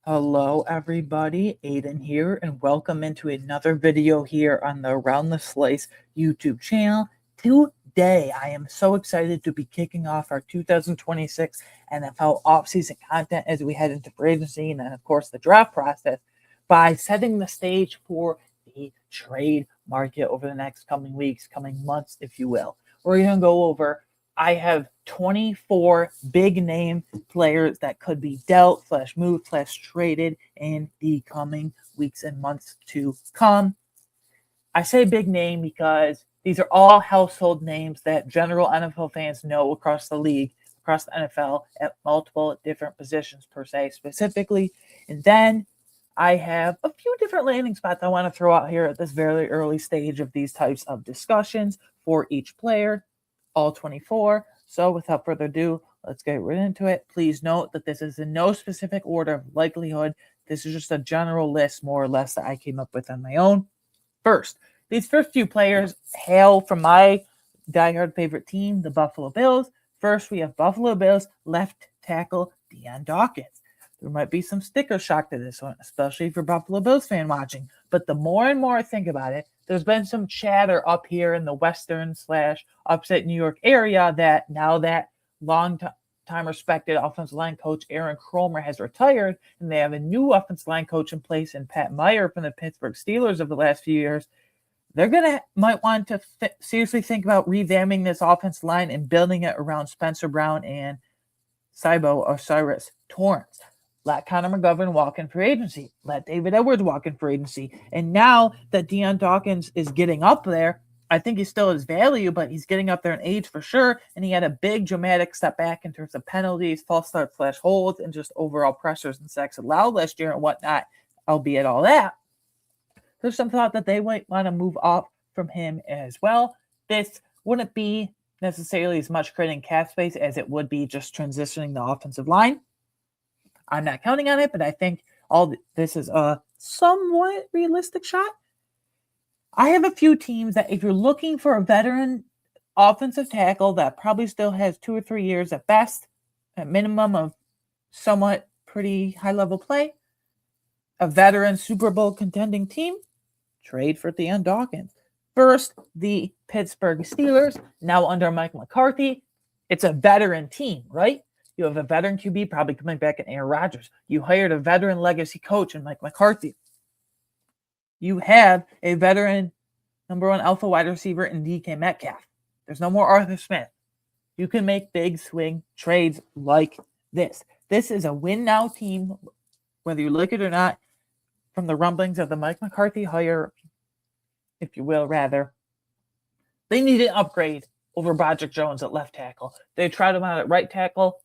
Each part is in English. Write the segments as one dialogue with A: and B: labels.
A: Hello, everybody. Aiden here, and welcome into another video here on the Around the Slice YouTube channel. Today, I am so excited to be kicking off our 2026 NFL offseason content as we head into free agency and then, of course, the draft process by setting the stage for the trade market over the next coming weeks, coming months, if you will. We're going to go over I have 24 big name players that could be dealt / moved / traded in the coming weeks and months to come. I say big name because these are all household names that general NFL fans know across the league, across the NFL at multiple different positions per se specifically. And then I have a few different landing spots I want to throw out here at this very early stage of these types of discussions for each player, all 24. So without further ado, let's get right into it. Please note that this is in no specific order of likelihood. This is just a general list, more or less, that I came up with on my own. First, these first few players hail from my diehard favorite team, the Buffalo Bills. First, we have Buffalo Bills left tackle Dion Dawkins. There might be some sticker shock to this one, especially for Buffalo Bills fan watching. But the more and more I think about it, there's been some chatter up here in the western / upstate New York area that now that long-time respected offensive line coach Aaron Kromer has retired and they have a new offensive line coach in place in Pat Meyer from the Pittsburgh Steelers of the last few years, they're might want to seriously think about revamping this offensive line and building it around Spencer Brown and Cyrus Torrance. Let Connor McGovern walk in free agency. Let David Edwards walk in free agency. And now that Dion Dawkins is getting up there, I think he still has value, but he's getting up there in age for sure. And he had a big dramatic step back in terms of penalties, false start / holds, and just overall pressures and sacks allowed last year and whatnot, albeit all that. There's some thought that they might want to move off from him as well. This wouldn't be necessarily as much creating cap space as it would be just transitioning the offensive line. I'm not counting on it, but I think all this is a somewhat realistic shot. I have a few teams that if you're looking for a veteran offensive tackle that probably still has 2 or 3 years at best, at minimum of somewhat pretty high-level play, a veteran Super Bowl contending team, trade for Dion Dawkins. First, the Pittsburgh Steelers, now under Mike McCarthy. It's a veteran team, right? You have a veteran QB probably coming back in Aaron Rodgers. You hired a veteran legacy coach in Mike McCarthy. You have a veteran number 1 alpha wide receiver in DK Metcalf. There's no more Arthur Smith. You can make big swing trades like this. This is a win-now team, whether you like it or not, from the rumblings of the Mike McCarthy hire, if you will, rather. They need an upgrade over Broderick Jones at left tackle. They tried him out at right tackle.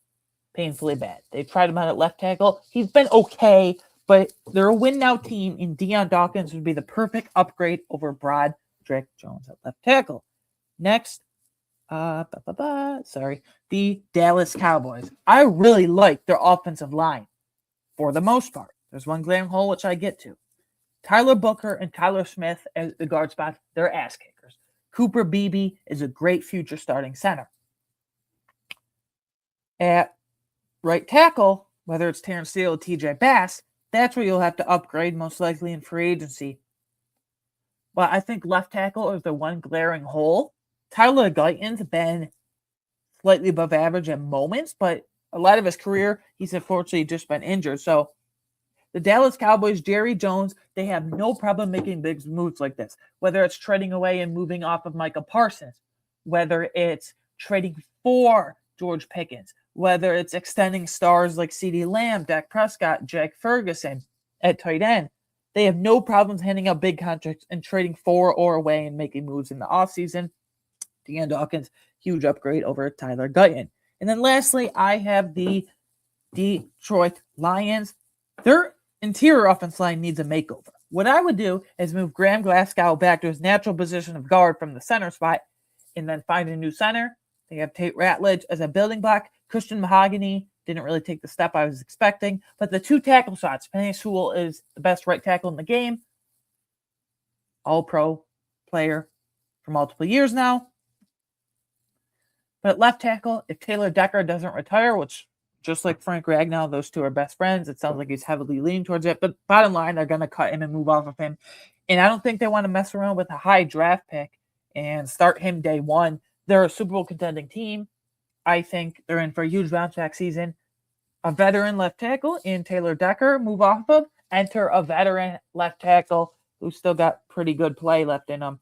A: Painfully bad. They tried him out at left tackle. He's been okay, but they're a win-now team, and Dion Dawkins would be the perfect upgrade over Broderick Jones at left tackle. Next, the Dallas Cowboys. I really like their offensive line for the most part. There's one glaring hole, which I get to. Tyler Booker and Tyler Smith as the guard spots, they're ass kickers. Cooper Beebe is a great future starting center. At right tackle, whether it's Terrence Steele or TJ Bass, that's where you'll have to upgrade most likely in free agency. But I think left tackle is the one glaring hole. Tyler Guyton's been slightly above average at moments, but a lot of his career, he's unfortunately just been injured. So the Dallas Cowboys, Jerry Jones, they have no problem making big moves like this, whether it's trading away and moving off of Micah Parsons, whether it's trading for George Pickens, whether it's extending stars like CeeDee Lamb, Dak Prescott, Jake Ferguson at tight end. They have no problems handing out big contracts and trading for or away and making moves in the offseason. Dion Dawkins, huge upgrade over Tyler Guyton. And then lastly, I have the Detroit Lions. Their interior offense line needs a makeover. What I would do is move Graham Glasgow back to his natural position of guard from the center spot and then find a new center. They have Tate Ratledge as a building block. Christian Mahogany didn't really take the step I was expecting. But the 2 tackle shots, Penei Sewell is the best right tackle in the game. All-pro player for multiple years now. But at left tackle, if Taylor Decker doesn't retire, which just like Frank Ragnow, those two are best friends. It sounds like he's heavily leaning towards it. But bottom line, they're going to cut him and move off of him. And I don't think they want to mess around with a high draft pick and start him day one. They're a Super Bowl contending team. I think they're in for a huge bounce back season. A veteran left tackle in Taylor Decker, move off of. Enter a veteran left tackle who's still got pretty good play left in him.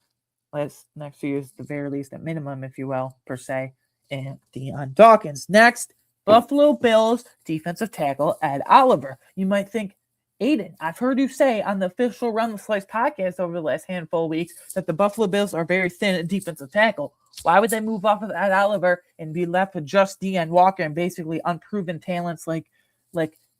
A: Next few years, at the very least, at minimum, if you will, per se. And Deion Dawkins. Next, Buffalo Bills defensive tackle Ed Oliver. You might think, Aiden, I've heard you say on the official Run the Slice podcast over the last handful of weeks that the Buffalo Bills are very thin at defensive tackle. Why would they move off of Ed Oliver and be left with just Deion Walker and basically unproven talents like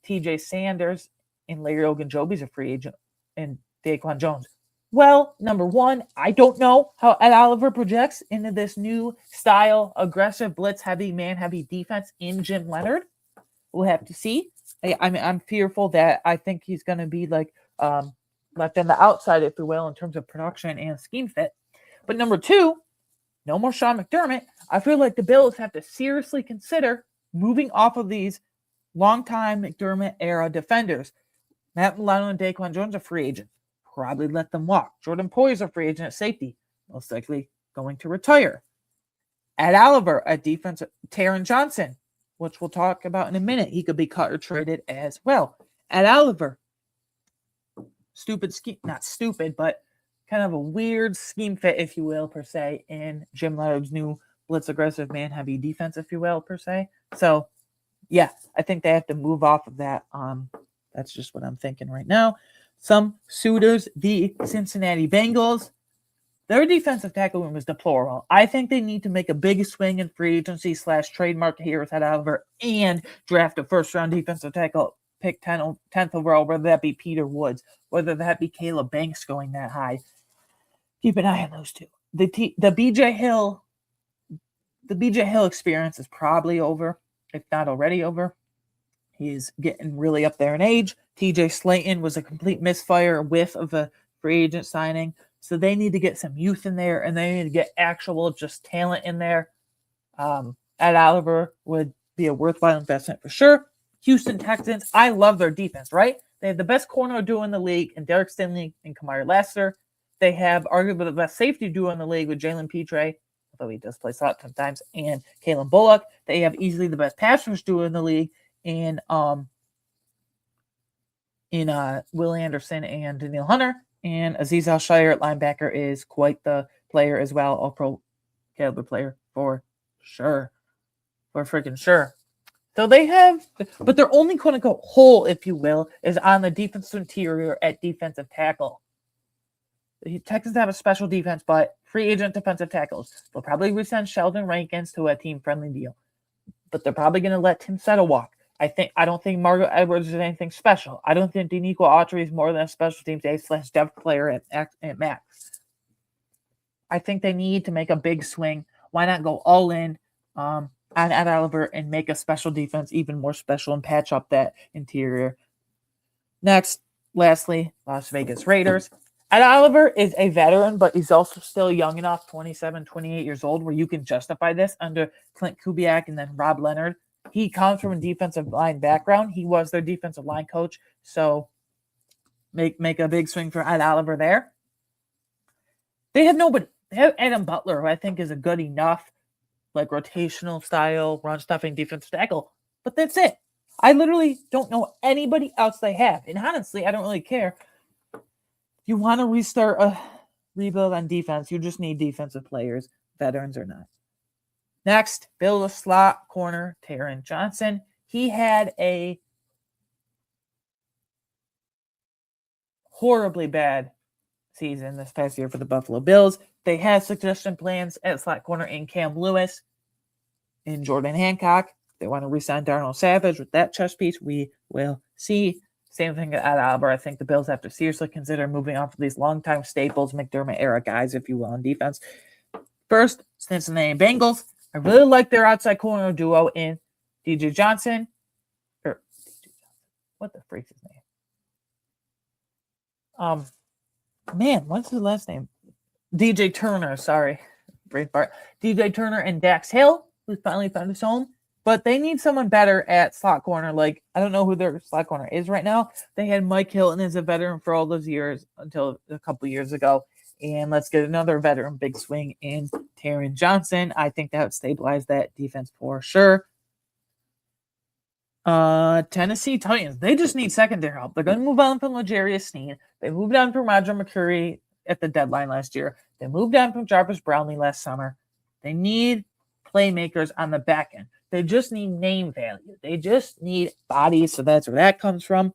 A: TJ Sanders and Larry Ogunjobi's a free agent and Daquan Jones? Well, number one, I don't know how Ed Oliver projects into this new style, aggressive, blitz-heavy, man-heavy defense in Jim Leonhard. We'll have to see. I'm fearful that I think he's going to be left on the outside, if you will, in terms of production and scheme fit. But number two, no more Sean McDermott. I feel like the Bills have to seriously consider moving off of these longtime McDermott-era defenders. Matt Milano and Daquan Jones are free agents. Probably let them walk. Jordan Poyer's a free agent at safety. Most likely going to retire. Ed Oliver at defense, Taron Johnson, which we'll talk about in a minute. He could be cut or traded as well. Ed Oliver, stupid scheme, not stupid, but kind of a weird scheme fit, if you will, per se, in Jim Leonhard's new blitz aggressive man heavy defense, if you will, per se. So, yeah, I think they have to move off of that. That's just what I'm thinking right now. Some suitors, the Cincinnati Bengals, their defensive tackle room is deplorable. I think they need to make a big swing in free agency / trademark here with Ed Oliver and draft a first-round defensive tackle, pick 10th overall, whether that be Peter Woods, whether that be Caleb Banks going that high. Keep an eye on those two. The BJ Hill experience is probably over, if not already over. He's getting really up there in age. TJ Slayton was a complete misfire whiff of a free agent signing. So they need to get some youth in there, and they need to get actual just talent in there. Ed Oliver would be a worthwhile investment for sure. Houston Texans, I love their defense, right? They have the best corner duo in the league in Derek Stingley and Kamari Lassiter. They have arguably the best safety duo in the league with Jalen Petre, although he does play slot sometimes, and Kalen Bullock. They have easily the best pass rush duo in the league in Will Anderson and Daniil Hunter. And Azeez Al-Shire at linebacker is quite the player as well, all-pro caliber player for sure. For freaking sure. So they have, but their only quote-unquote hole, if you will, is on the defensive interior at defensive tackle. The Texans have a special defense, but free agent defensive tackles. They'll probably resend Sheldon Rankins to a team-friendly deal. But they're probably going to let Tim Settle walk. I don't think Margot Edwards is anything special. I don't think Denico Autry is more than a special teams A/depth player at max. I think they need to make a big swing. Why not go all in on Ed Oliver and make a special defense even more special and patch up that interior? Next, lastly, Las Vegas Raiders. Ed Oliver is a veteran, but he's also still young enough, 27, 28 years old, where you can justify this under Clint Kubiak and then Rob Leonard. He comes from a defensive line background. He was their defensive line coach. So make a big swing for Ed Oliver there. They have nobody. They have Adam Butler, who I think is a good enough, rotational style, run stuffing defensive tackle. But that's it. I literally don't know anybody else they have. And honestly, I don't really care. If you want to restart a rebuild on defense, you just need defensive players, veterans or not. Next, build a slot corner, Taron Johnson. He had a horribly bad season this past year for the Buffalo Bills. They had suggestion plans at slot corner in Cam Lewis and Jordan Hancock. They want to re-sign Darnell Savage with that chess piece. We will see. Same thing at Oliver. I think the Bills have to seriously consider moving on from these longtime staples, McDermott-era guys, if you will, on defense. First, Cincinnati Bengals. I really like their outside corner duo in DJ Johnson. What the freak's his name? What's his last name? DJ Turner, sorry. Brain fart. DJ Turner and Dax Hill, who's finally found his home. But they need someone better at slot corner. Like, I don't know who their slot corner is right now. They had Mike Hilton as a veteran for all those years until a couple years ago. And let's get another veteran big swing in Taron Johnson. I think that would stabilize that defense for sure. Tennessee Titans, they just need secondary help. They're going to move on from L'Jarius Sneed. They moved on from Roger McCreary at the deadline last year. They moved on from Jarvis Brownlee last summer. They need playmakers on the back end. They just need name value. They just need bodies, so that's where that comes from.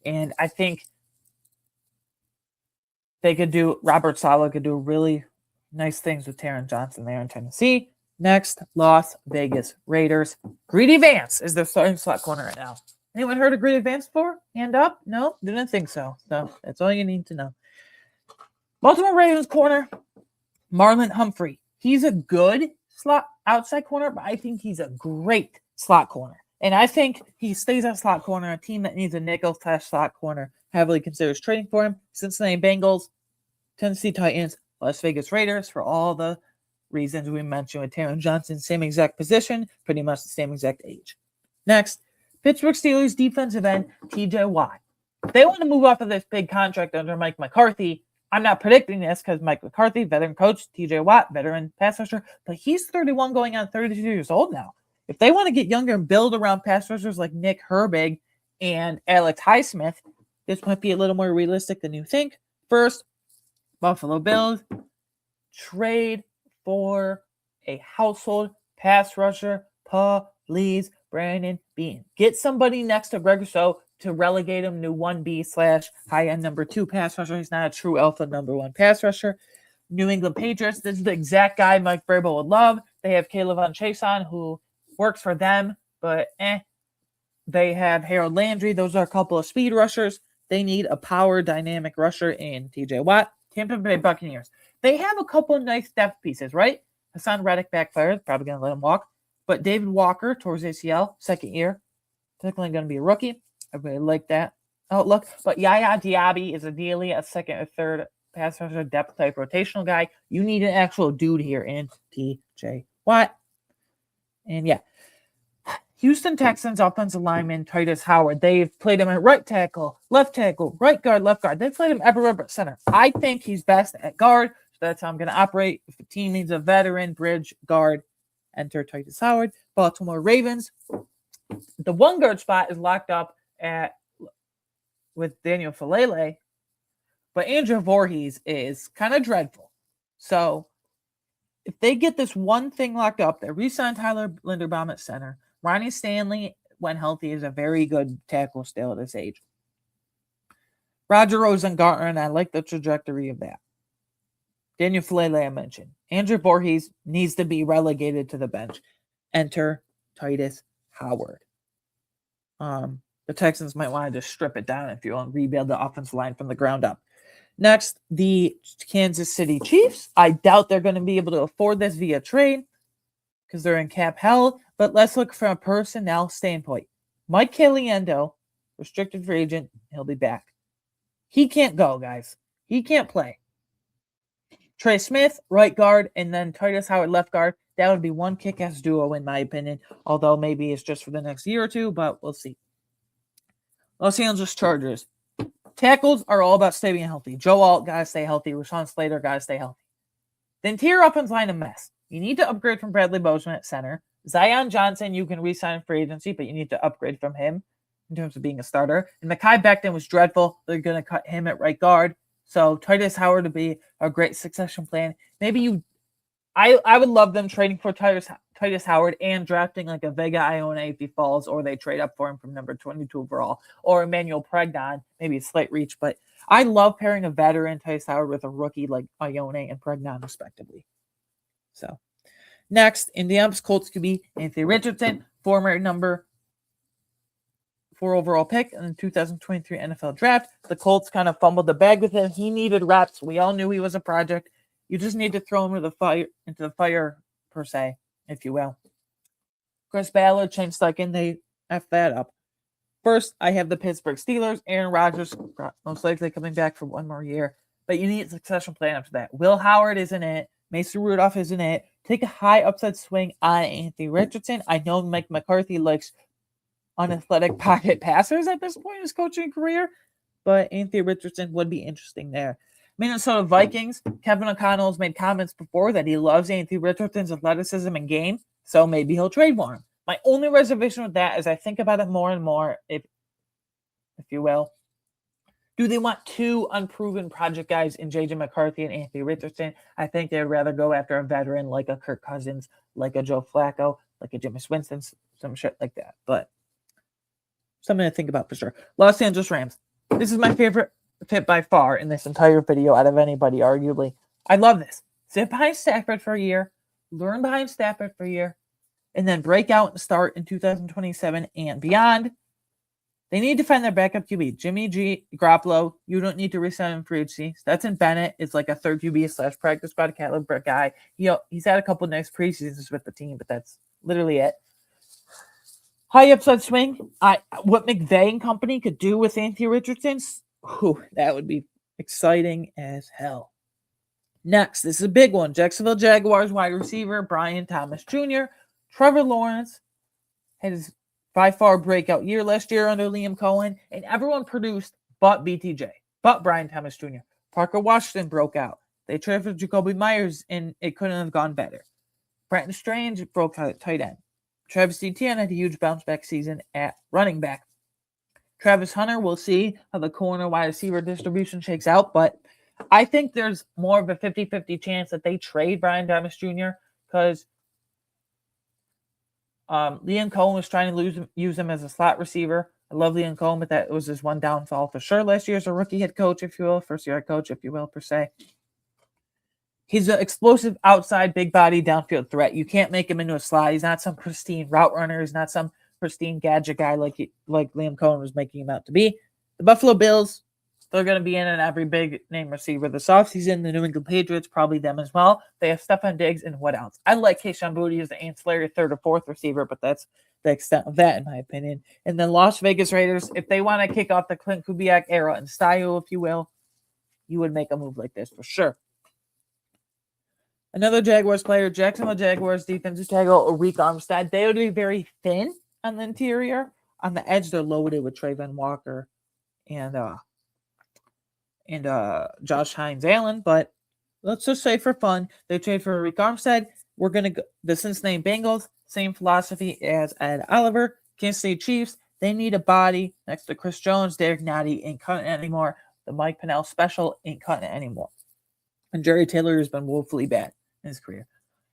A: And I think they could do, Robert Saleh could do really nice things with Taron Johnson there in Tennessee. Next, Las Vegas Raiders. Greedy Vance is their starting slot corner right now. Anyone heard of Greedy Vance before? Hand up? No? Didn't think so. So that's all you need to know. Baltimore Ravens corner, Marlon Humphrey. He's a good slot outside corner, but I think he's a great slot corner. And I think he stays at slot corner. A team that needs a nickel/slot corner heavily considers trading for him. Cincinnati Bengals, Tennessee Titans, Las Vegas Raiders, for all the reasons we mentioned with Taron Johnson, same exact position, pretty much the same exact age. Next, Pittsburgh Steelers defensive end, TJ Watt. If they want to move off of this big contract under Mike McCarthy, I'm not predicting this because Mike McCarthy, veteran coach, TJ Watt, veteran pass rusher, but he's 31 going on 32 years old now. If they want to get younger and build around pass rushers like Nick Herbig and Alex Highsmith, this might be a little more realistic than you think. First, Buffalo Bills, trade for a household pass rusher, please, Brandon Beane. Get somebody next to Greg Rousseau to relegate him to 1B/high-end number 2 pass rusher. He's not a true alpha number 1 pass rusher. New England Patriots, this is the exact guy Mike Vrabel would love. They have Caleb Von Chason, who works for them, but They have Harold Landry. Those are a couple of speed rushers. They need a power dynamic rusher in TJ Watt. Tampa Bay Buccaneers. They have a couple of nice depth pieces, right? Hassan Reddick backfired. Probably going to let him walk. But David Walker towards ACL, second year. Technically going to be a rookie. I really like that outlook. But Yaya Diaby is ideally a second or third pass rusher, depth type rotational guy. You need an actual dude here in TJ Watt. And yeah. Houston Texans offensive lineman Titus Howard. They've played him at right tackle, right guard, left guard. They've played him everywhere but center. I think he's best at guard, so that's how I'm going to operate. If the team needs a veteran bridge guard, enter Titus Howard. Baltimore Ravens. The one guard spot is locked up with Daniel Falele, but Andrew Voorhees is kind of dreadful. So if they get this one thing locked up, they re-sign Tyler Linderbaum at center. Ronnie Stanley, when healthy, is a very good tackle still at this age. Roger Rosengarten, and I like the trajectory of that. Daniel Falele, I mentioned. Andrew Voorhees needs to be relegated to the bench. Enter Titus Howard. The Texans might want to just strip it down if you want to rebuild the offensive line from the ground up. Next, the Kansas City Chiefs. I doubt they're going to be able to afford this via trade because they're in cap hell. But let's look from a personnel standpoint. Mike Caliendo, restricted free agent, he'll be back. He can't go, guys. He can't play. Trey Smith, right guard, and then Titus Howard, left guard. That would be one kick-ass duo, in my opinion. Although maybe it's just for the next year or two, but we'll see. Los Angeles Chargers. Tackles are all about staying healthy. Joe Alt, got to stay healthy. Rashawn Slater, got to stay healthy. The interior offense line, a mess. You need to upgrade from Bradley Bozeman at center. Zion Johnson, you can re-sign free agency, but you need to upgrade from him in terms of being a starter. And Mekhi Becton was dreadful. They're going to cut him at right guard. So Titus Howard would be a great succession plan. Maybe I would love them trading for Titus Howard and drafting like a Vega Ione if he falls, or they trade up for him from number 22 overall, or Emmanuel Pregnon, maybe a slight reach. But I love pairing a veteran Titus Howard with a rookie like Ione and Pregnon, respectively. So. Next, Indianapolis Colts QB Anthony Richardson, former number 4 overall pick in the 2023 NFL Draft. The Colts kind of fumbled the bag with him. He needed reps. We all knew he was a project. You just need to throw him into the fire, per se, if you will. Chris Ballard, Shane Steichen, they F that up. First, I have the Pittsburgh Steelers. Aaron Rodgers, most likely coming back for one more year. But you need a succession plan after that. Will Howard isn't it. Mason Rudolph isn't it. take a high upside swing on Anthony Richardson. I know Mike McCarthy likes unathletic pocket passers at this point in his coaching career, but Anthony Richardson would be interesting there. Minnesota Vikings, Kevin O'Connell's made comments before that he loves Anthony Richardson's athleticism and game, so maybe he'll trade for him. My only reservation with that is I think about it more and more, if you will. Do they want two unproven project guys in J.J. McCarthy and Anthony Richardson? I think they'd rather go after a veteran like a Kirk Cousins, like a Joe Flacco, like a Jameis Winston, some shit like that. But something to think about for sure. Los Angeles Rams. This is my favorite fit by far in this entire video out of anybody, arguably. I love this. Sit behind Stafford for a year, learn behind Stafford for a year, and then break out and start in 2027 and beyond. They need to find their backup QB. Jimmy G. Garoppolo, you don't need to resign him for agency. Stetson Bennett is like a third QB / practice squad caliber guy. He's had a couple nice preseasons with the team, but that's literally it. High upside swing. What McVay and company could do with Anthony Richardson, that would be exciting as hell. Next, this is a big one. Jacksonville Jaguars wide receiver Brian Thomas Jr. Trevor Lawrence had his by far breakout year last year under Liam Cohen, and everyone produced but BTJ, but Brian Thomas Jr. Parker Washington broke out. They traded for Jacoby Myers, and it couldn't have gone better. Brenton Strange broke out at tight end. Travis Etienne had a huge bounce-back season at running back. Travis Hunter, we'll see how the corner wide receiver distribution shakes out, but I think there's more of a 50-50 chance that they trade Brian Thomas Jr. because Liam Cohen was trying to use him as a slot receiver. I love Liam Cohen, but that was his one downfall for sure last year as a rookie head coach, if you will, first-year head coach, if you will, per se. He's an explosive outside, big body, downfield threat. You can't make him into a slot. He's not some pristine route runner. He's not some pristine gadget guy like Liam Cohen was making him out to be. The Buffalo Bills, they're going to be in on every big name receiver this offseason. The New England Patriots, probably them as well. They have Stephon Diggs and what else? I like Kayshon Boutte as the ancillary third or fourth receiver, but that's the extent of that, in my opinion. And then Las Vegas Raiders, if they want to kick off the Clint Kubiak era in style, if you will, you would make a move like this for sure. Another Jaguars player, Jacksonville Jaguars defensive tackle, Arik Armstead. They would be very thin on the interior. On the edge, they're loaded with Trayvon Walker and Josh Hines-Allen. But let's just say for fun, they trade for Arik Armstead. We're going to go the Cincinnati Bengals, same philosophy as Ed Oliver. Kansas City Chiefs, they need a body next to Chris Jones. Derek Nottie ain't cutting it anymore. The Mike Pennell special ain't cutting it anymore. And Jerry Taylor has been woefully bad in his career.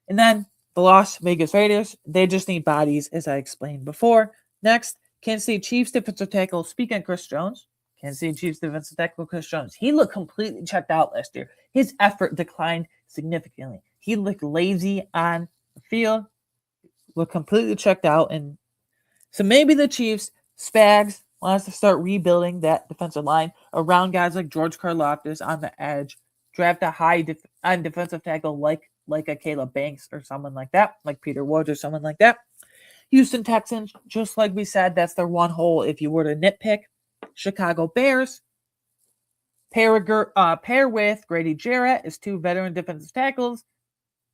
A: And then the Las Vegas Raiders, they just need bodies, as I explained before. Next, Kansas City Chiefs defensive tackle, speaking of Chris Jones, Kansas City Chiefs defensive tackle Chris Jones. He looked completely checked out last year. His effort declined significantly. He looked lazy on the field, looked completely checked out. And so maybe the Chiefs, Spags, wants to start rebuilding that defensive line around guys like George Karlaftis on the edge, draft a high defensive tackle like a Caleb Banks or someone like that, like Peter Woods or someone like that. Houston Texans, just like we said, that's their one hole if you were to nitpick. Chicago Bears, pair with Grady Jarrett as two veteran defensive tackles.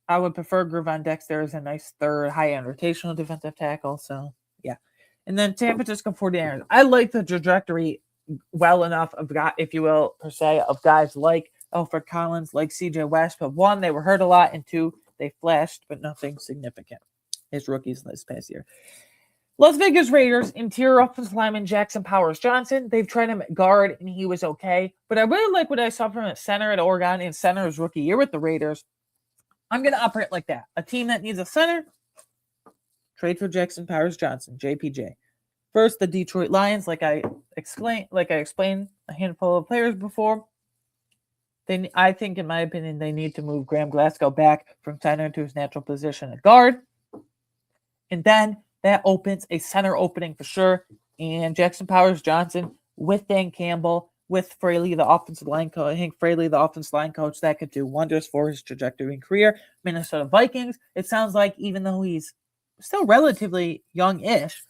A: I would prefer Gervon Dexter as a nice third high-end rotational defensive tackle. So, yeah. And then San Francisco 49ers. I like the trajectory well enough of, if you will, per se, of guys like Alfred Collins, like CJ West. But one, they were hurt a lot, and two, they flashed, but nothing significant as rookies this past year. Las Vegas Raiders, interior offensive lineman Jackson Powers Johnson. They've tried him at guard, and he was okay. But I really like what I saw from him at center at Oregon in center his rookie year with the Raiders. I'm going to operate like that. A team that needs a center, trade for Jackson Powers Johnson, JPJ. First, the Detroit Lions, like I explained a handful of players before. I think, in my opinion, they need to move Graham Glasgow back from center to his natural position at guard. And then that opens a center opening for sure. And Jackson Powers Johnson with Dan Campbell, with Fraley, the offensive line coach, Hank Fraley, the offensive line coach, that could do wonders for his trajectory and career. Minnesota Vikings, it sounds like even though he's still relatively young-ish,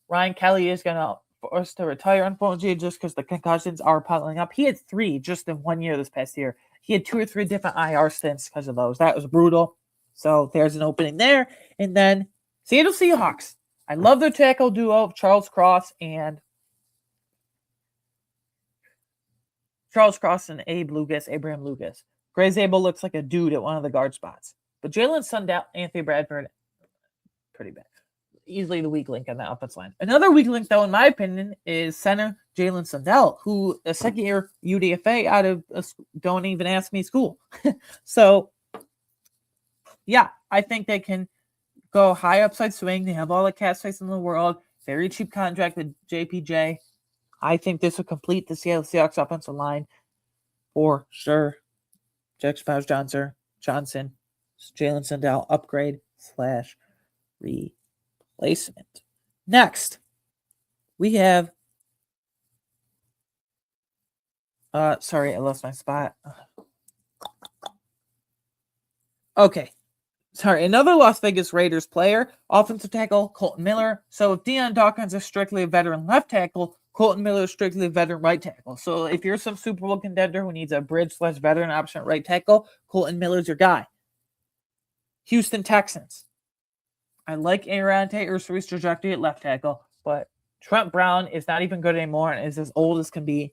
A: Ryan Kelly is going to force to retire, unfortunately, just because the concussions are piling up. He had 3 just in 1 year this past year. He had 2 or 3 different IR stints because of those. That was brutal. So there's an opening there. And then Seattle Seahawks. I love their tackle duo of Charles Cross and Abraham Lucas. Gray Zabel looks like a dude at one of the guard spots. But Jalen Sundell, Anthony Bradford, pretty bad. Easily the weak link on the offensive line. Another weak link, though, in my opinion, is center Jalen Sundell, who a second-year UDFA out of don't even ask me school. So, yeah, I think they can go high upside swing. They have all the cap space in the world. Very cheap contract with JPJ. I think this will complete the Seattle Seahawks offensive line for sure. Jack Johnson, Jalen Sundell upgrade / replacement. Next, we have. Sorry, I lost my spot. Okay. Sorry, another Las Vegas Raiders player, offensive tackle, Colton Miller. So if Deion Dawkins is strictly a veteran left tackle, Colton Miller is strictly a veteran right tackle. So if you're some Super Bowl contender who needs a bridge / veteran option at right tackle, Colton Miller's your guy. Houston Texans. I like Aaron Taylor's trajectory at left tackle, but Trent Brown is not even good anymore and is as old as can be.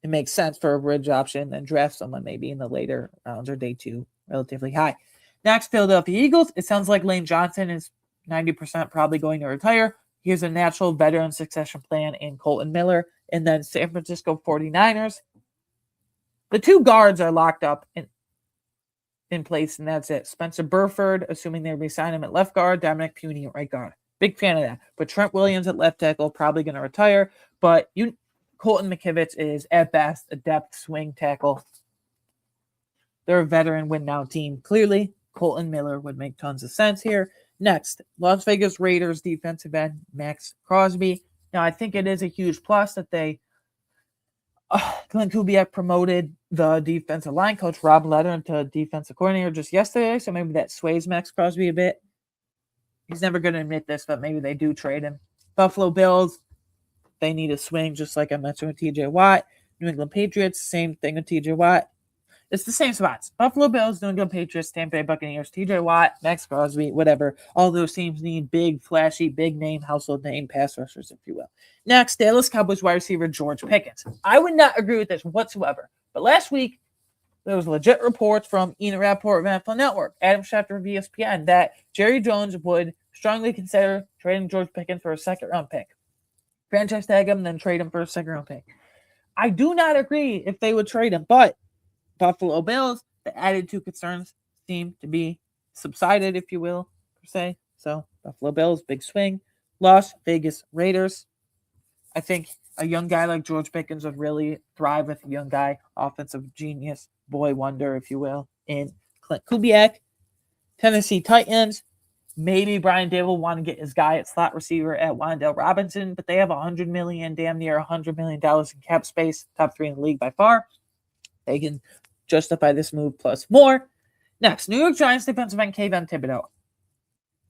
A: It makes sense for a bridge option, then draft someone maybe in the later rounds or day 2, relatively high. Next, Philadelphia Eagles. It sounds like Lane Johnson is 90% probably going to retire. Here's a natural veteran succession plan in Colton Miller. And then San Francisco 49ers. The 2 guards are locked up in place, and that's it. Spencer Burford, assuming they resign him at left guard. Dominic Puny at right guard. Big fan of that. But Trent Williams at left tackle, probably going to retire. But Colton McKivitz is, at best, a depth swing tackle. They're a veteran win-now team. Clearly, Colton Miller would make tons of sense here. Next, Las Vegas Raiders defensive end Max Crosby. Now, I think it is a huge plus that they Glenn Kubiak promoted the defensive line coach, Rob Letter, into defensive coordinator just yesterday, so maybe that sways Max Crosby a bit. He's never going to admit this, but maybe they do trade him. Buffalo Bills, they need a swing, just like I mentioned with TJ Watt. New England Patriots, same thing with TJ Watt. It's the same spots. Buffalo Bills, New England Patriots, Tampa Bay Buccaneers, TJ Watt, Max Crosby, whatever. All those teams need big, flashy, big name, household name pass rushers, if you will. Next, Dallas Cowboys wide receiver George Pickens. I would not agree with this whatsoever. But last week, there was legit reports from Ian Rappaport of NFL Network, Adam Schefter of ESPN, that Jerry Jones would strongly consider trading George Pickens for a second-round pick. Franchise tag him, then trade him for a second-round pick. I do not agree if they would trade him, but Buffalo Bills, the added 2 concerns seem to be subsided, if you will, per se. So, Buffalo Bills, big swing. Las Vegas Raiders. I think a young guy like George Pickens would really thrive with a young guy, offensive genius, boy wonder, if you will, in Clint Kubiak. Tennessee Titans. Maybe Brian Dable will want to get his guy at slot receiver at Wan'Dale Robinson, but they have $100 million, damn near $100 million in cap space, top 3 in the league by far. They can justify this move plus more. Next, New York Giants defensive end Kayvon Thibodeau.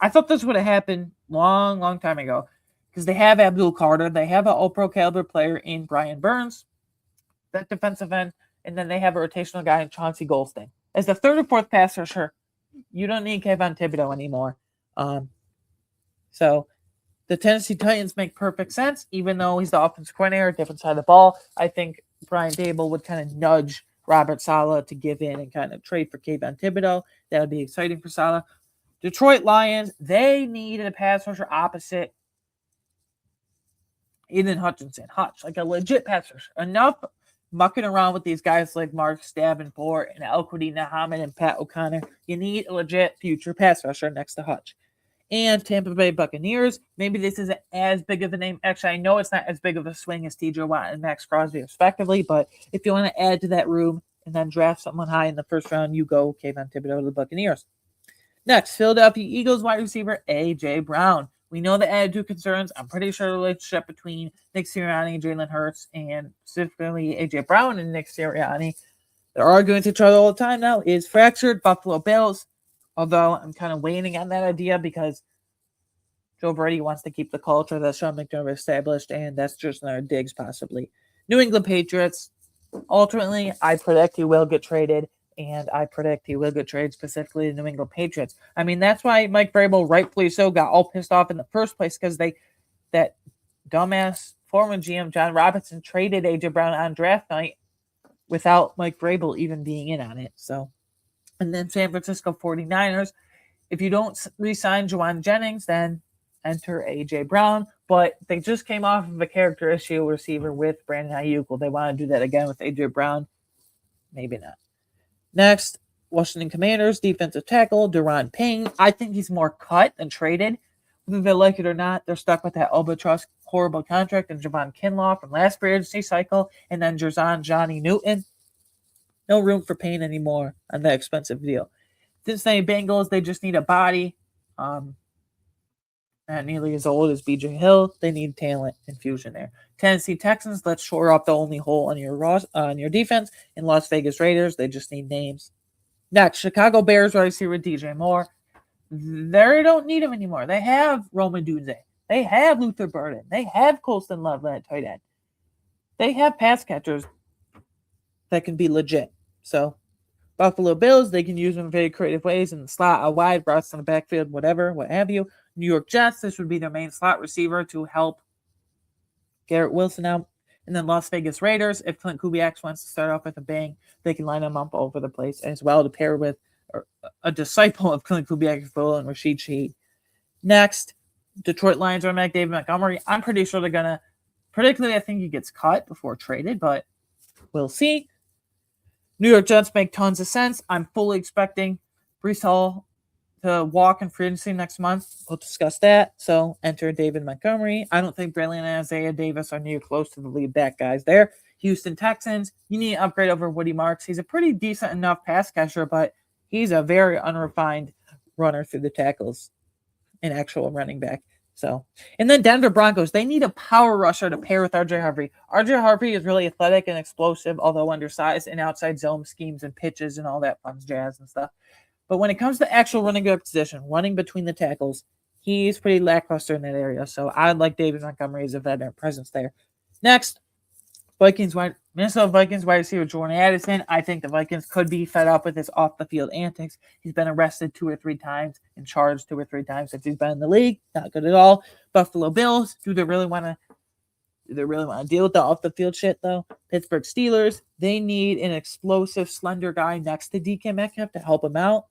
A: I thought this would have happened long time ago because they have Abdul Carter. They have an all-pro caliber player in Brian Burns, that defensive end, and then they have a rotational guy in Chauncey Golston. As the 3rd or 4th pass rusher, you don't need Kayvon Thibodeau anymore. So the Tennessee Titans make perfect sense, even though he's the offensive coordinator, different side of the ball. I think Brian Dable would kind of nudge Robert Saleh to give in and kind of trade for Kayvon Thibodeau. That would be exciting for Saleh. Detroit Lions, they needed a pass rusher opposite Aiden Hutchinson. Hutch, like a legit pass rusher. Enough mucking around with these guys like Mark Davenport and Al-Quadin Muhammad and Pat O'Connor. You need a legit future pass rusher next to Hutch. And Tampa Bay Buccaneers, maybe this isn't as big of a name. Actually, I know it's not as big of a swing as TJ Watt and Max Crosby, respectively, but if you want to add to that room and then draft someone high in the first round, you go Kayvon Thibodeau to the Buccaneers. Next, Philadelphia Eagles wide receiver A.J. Brown. We know the added 2 concerns. I'm pretty sure the relationship between Nick Sirianni, Jalen Hurts, and specifically A.J. Brown and Nick Sirianni, they're arguing to each other all the time now, is fractured. Buffalo Bills. Although I'm kind of waiting on that idea because Joe Brady wants to keep the culture that Sean McDermott established, and that's just another digs possibly. New England Patriots. Ultimately, I predict he will get traded. and I predict he will get traded specifically to the New England Patriots. I mean, that's why Mike Vrabel, rightfully so, got all pissed off in the first place, because that dumbass former GM John Robinson traded AJ Brown on draft night without Mike Vrabel even being in on it. So, and then San Francisco 49ers, if you don't re-sign Juwan Jennings, then enter AJ Brown. But they just came off of a character issue receiver with Brandon Ayuk. Will they want to do that again with AJ Brown? Maybe not. Next, Washington Commanders defensive tackle Deron Payne. I think he's more cut than traded. Whether they like it or not, they're stuck with that albatross horrible contract and Javon Kinlaw from last free agency cycle, and then Jerzon Johnny Newton. No room for Payne anymore on that expensive deal. Cincinnati Bengals, they just need a body. Not nearly as old as BJ Hill. They need talent infusion there. Tennessee Texans, let's shore up the only hole on your defense. And Las Vegas Raiders, they just need names. Next, Chicago Bears wide receiver DJ Moore. They don't need him anymore. They have Roman Dunze. They have Luther Burden. They have Colston Love at tight end. They have pass catchers that can be legit. So, Buffalo Bills, they can use them in very creative ways in the slot, a wide, routes on the backfield, whatever, what have you. New York Jets, this would be their main slot receiver to help Garrett Wilson out. And then Las Vegas Raiders, if Clint Kubiak wants to start off with a bang, they can line them up all over the place as well to pair with a disciple of Clint Kubiak and Rashid Shaheed. Next, Detroit Lions running back David Montgomery. I'm pretty sure they're going to, particularly I think he gets cut before traded, but we'll see. New York Jets make tons of sense. I'm fully expecting Breece Hall to walk in free agency next month. We'll discuss that. So enter David Montgomery. I don't think Braylon and Isaiah Davis are near close to the lead back guys there. Houston Texans, you need to upgrade over Woody Marks. He's a pretty decent enough pass catcher, but he's a very unrefined runner through the tackles, an actual running back. So, and then Denver Broncos, they need a power rusher to pair with RJ Harvey. RJ Harvey is really athletic and explosive, although undersized, in outside zone schemes and pitches and all that fun jazz and stuff. But when it comes to actual running back position, running between the tackles, he's pretty lackluster in that area. So I'd like David Montgomery as a veteran presence there. Next, Minnesota Vikings wide receiver Jordan Addison. I think the Vikings could be fed up with his off-the-field antics. He's been arrested 2 or 3 times and charged 2 or 3 times since he's been in the league. Not good at all. Buffalo Bills. Do they really want to deal with the off-the-field shit, though? Pittsburgh Steelers. They need an explosive, slender guy next to DK Metcalf to help him out.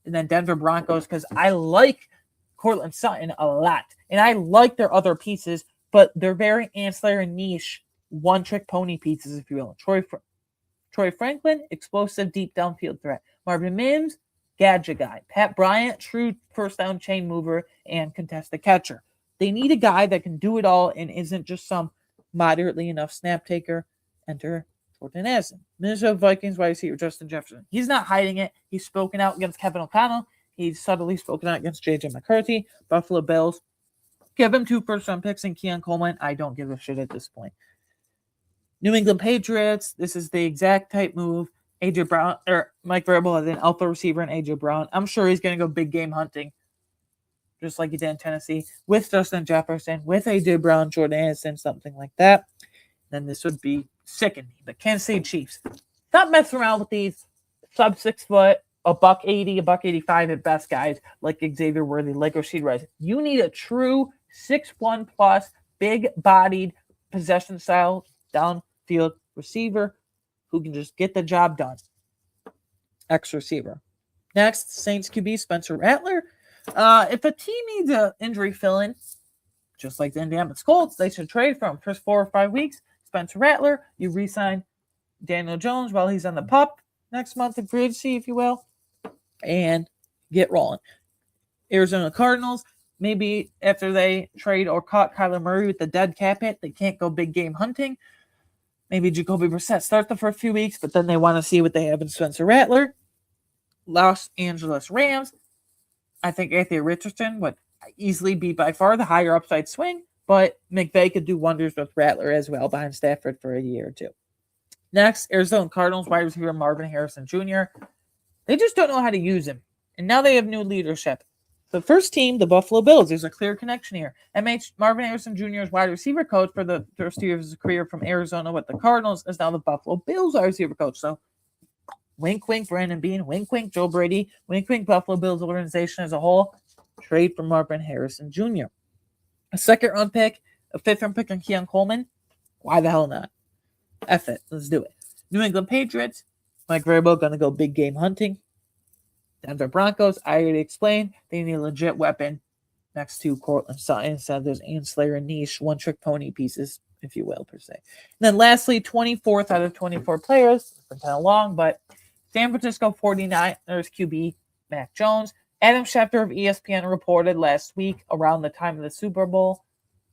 A: And then Denver Broncos, because I like Cortland Sutton a lot. And I like their other pieces, but they're very ancillary and niche, one-trick pony pieces, if you will. Troy Franklin, explosive deep downfield threat. Marvin Mims, gadget guy. Pat Bryant, true first-down chain mover and contested catcher. They need a guy that can do it all and isn't just some moderately enough snap taker. Enter Jordan Addison. Minnesota Vikings wide receiver Justin Jefferson. He's not hiding it. He's spoken out against Kevin O'Connell. He's subtly spoken out against J.J. McCarthy. Buffalo Bills. Give him 2 first-round picks and Keon Coleman. I don't give a shit at this point. New England Patriots. This is the exact type move. AJ Brown or Mike Vrabel has an alpha receiver in AJ Brown. I'm sure he's going to go big game hunting, just like he did in Tennessee, with Justin Jefferson, with AJ Brown, Jordan Addison, something like that. Then this would be sickening. The Kansas City Chiefs. Stop messing around with these sub 6 foot, $180, $185 at best guys like Xavier Worthy, like Rashid Rice. You need a true 6'1 plus, big bodied, possession style downfield receiver who can just get the job done. X receiver. Next, Saints QB Spencer Rattler. If a team needs an injury fill-in, just like the Indianapolis Colts, they should trade for him for 4 or 5 weeks. Spencer Rattler, you re-sign Daniel Jones while he's on the pup next month in free agency, if you will, and get rolling. Arizona Cardinals, maybe after they trade or caught Kyler Murray with the dead cap hit, they can't go big game hunting. Maybe Jacoby Brissett starts the first few weeks, but then they want to see what they have in Spencer Rattler. Los Angeles Rams, I think Anthony Richardson would easily be by far the higher upside swing, but McVay could do wonders with Rattler as well behind Stafford for a year or two. Next, Arizona Cardinals wide receiver Marvin Harrison Jr. They just don't know how to use him, and now they have new leadership. The first team, the Buffalo Bills, there's a clear connection here. Marvin Harrison Jr. is wide receiver coach for the first year of his career from Arizona with the Cardinals, is now the Buffalo Bills wide receiver coach. So Wink, wink, Brandon Bean. Wink, wink, Joe Brady. Wink, wink, Buffalo Bills organization as a whole. Trade for Marvin Harrison Jr. A second-round pick, a fifth-round pick on Keon Coleman. Why the hell not? F it. Let's do it. New England Patriots. Mike Vrabel going to go big game hunting. Denver Broncos. I already explained. They need a legit weapon next to Cortland Sutton instead of those ancillary niche one-trick pony pieces, if you will, per se. And then lastly, 24th out of 24 players. It's been kind of long, but San Francisco 49ers QB Mac Jones. Adam Schefter of ESPN reported last week around the time of the Super Bowl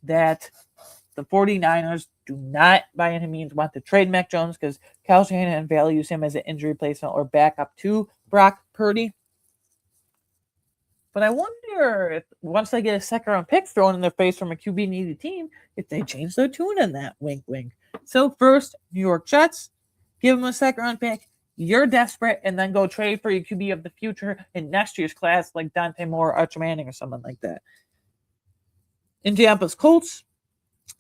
A: that the 49ers do not by any means want to trade Mac Jones because Kyle Shanahan values him as an injury replacement or backup to Brock Purdy. But I wonder if once they get a second-round pick thrown in their face from a QB-needy team, if they change their tune on that. Wink, wink. So first, New York Jets, give them a second-round pick. You're desperate, and then go trade for your QB of the future in next year's class, like Dante Moore, Archer Manning, or someone like that. Indianapolis Colts,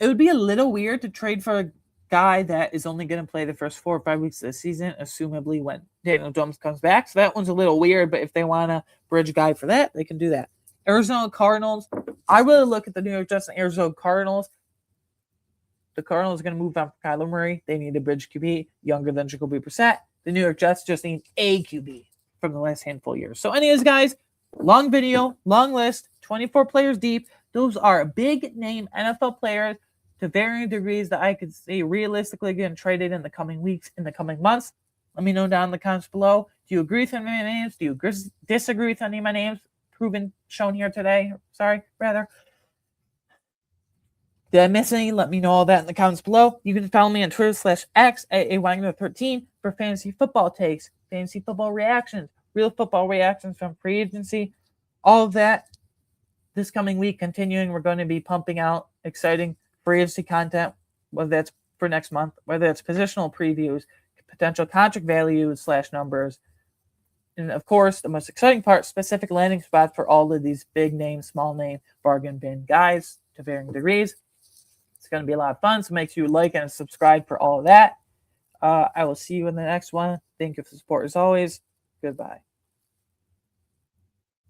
A: it would be a little weird to trade for a guy that is only going to play the first 4 or 5 weeks of the season, assumably when Daniel Jones comes back. So that one's a little weird, but if they want to bridge a guy for that, they can do that. Arizona Cardinals, I really look at the New York Jets and Arizona Cardinals. The Cardinals are going to move on from Kyler Murray. They need a bridge QB younger than Jacoby Brissett. The New York Jets just need a QB from the last handful of years. So anyways, guys, long video, long list, 24 players deep. Those are big name NFL players to varying degrees that I could see realistically getting traded in the coming weeks, in the coming months. Let me know down in the comments below. Do you agree with any of my names? Do you disagree with any of my names shown here today? Sorry, rather. Did I miss any? Let me know all that in the comments below. You can follow me on Twitter /X at @AWagner13 for fantasy football takes, fantasy football reactions, real football reactions from free agency, all of that. This coming week, continuing, we're going to be pumping out exciting free agency content, whether that's for next month, whether it's positional previews, potential contract values /numbers, and of course, the most exciting part, specific landing spots for all of these big name, small name, bargain bin guys to varying degrees. It's going to be a lot of fun, so make sure you like and subscribe for all of that. I will see you in the next one. Thank you for the support as always. Goodbye.